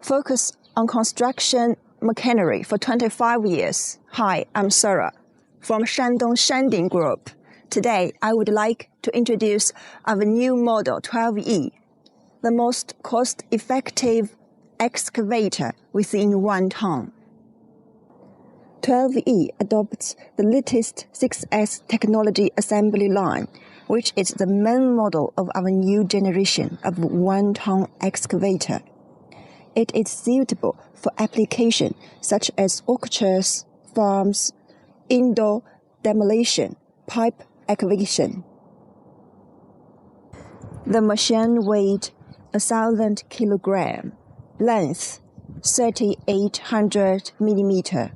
Focus on construction machinery for 25 years. Hi, I'm Sarah from Shandong Shanding Group. Today, I would like to introduce our new model 12E, the most cost-effective excavator within 1 ton. 12E adopts the latest 6S technology assembly line, which is the main model of our new generation of 1-ton excavator. It is suitable for applications such as orchards, farms, indoor demolition, pipe excavation. The machine weighed 1,000 kg, length 3,800 mm,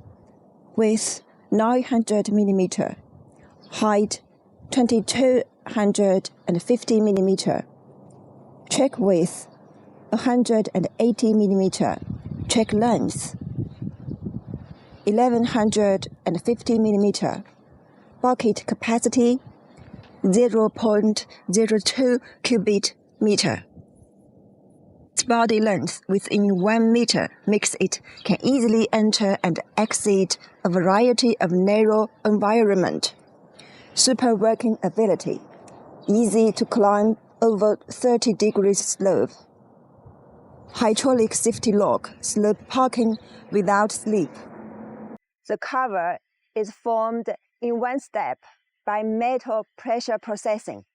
width 900 mm, height 2,250 mm, track width 180 mm, track length 1,150 mm, bucket capacity 0.02 cubic meter. Its body length within 1 meter makes it can easily enter and exit a variety of narrow environments. Super working ability, easy to climb over 30 degrees slope. Hydraulic safety lock, slope parking without slip. The cover is formed in one step by metal pressure processing.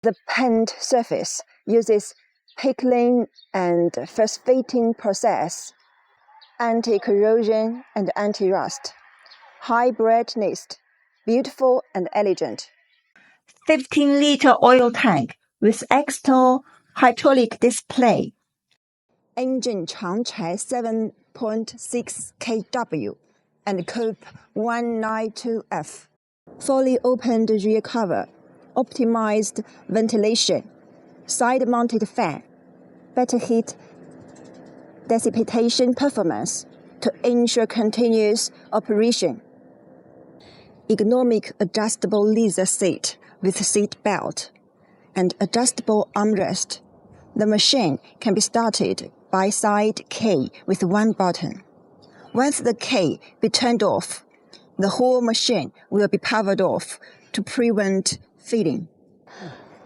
The paint surface uses pickling and phosphating process, anti-corrosion and anti-rust. High brightness, beautiful and elegant. 15-liter oil tank with external hydraulic display. Engine 长柴 7.6 kW and coupe 192F. Fully opened rear cover, optimized ventilation, side-mounted fan, better heat dissipation performance to ensure continuous operation. Ergonomic adjustable leather seat with seat belt and adjustable armrest. The machine can be started by side key with one button. Once the key be turned off, the whole machine will be powered off to prevent feeding.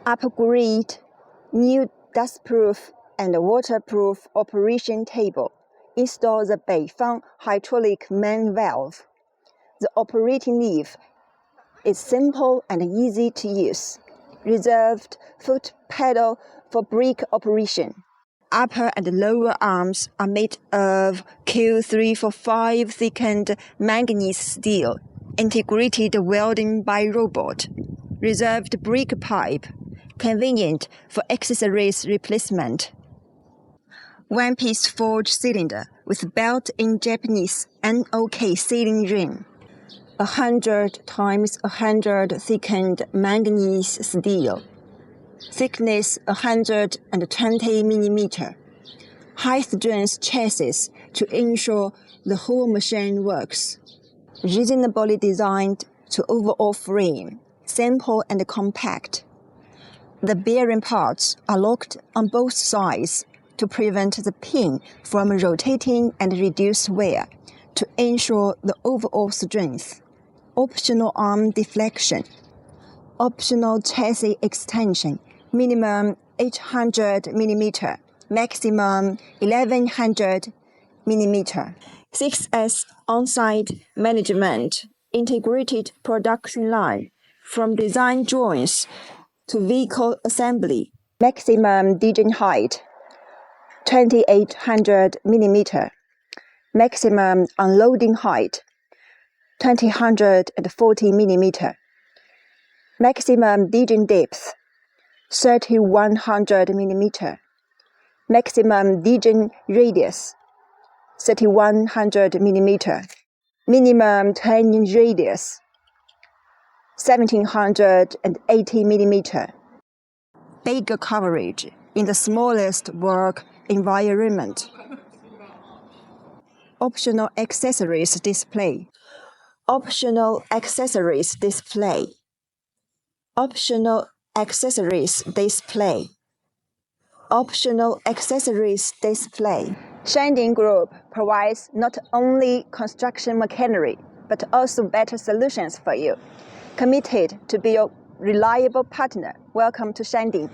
Upgrade new dustproof and waterproof operation table. Install the Beifang hydraulic main valve. The operating lever is simple and easy to use. Reserved foot pedal for brake operation. Upper and lower arms are made of Q345 thickened manganese steel, integrated welding by robot. Reserved brake pipe, convenient for accessories replacement. One-piece forged cylinder with built-in Japanese NOK sealing ring. 100 × 100 thickened manganese steel. Thickness 120 mm. High-strength chassis to ensure the whole machine works. Reasonably designed to overall frame, simple and compact. The bearing parts are locked on both sides to prevent the pin from rotating and reduce wear to ensure the overall strength. Optional arm deflection. Optional chassis extension, minimum 800 mm, maximum 1100 mm. 6S on-site management, integrated production line, from design drawings to vehicle assembly. Maximum digging height, 2,800 mm. Maximum unloading height, 2,040 mm. Maximum digging depth, 3,100 mm. Maximum digging radius, 3,100 mm. Minimum turning radius, 1,780 mm. Bigger coverage in the smallest work environment. Optional accessories display. Optional accessories display. Optional accessories display. optional accessories display. Shanding Group provides not only construction machinery, but also better solutions for you. Committed to be your reliable partner. Welcome to Shanding.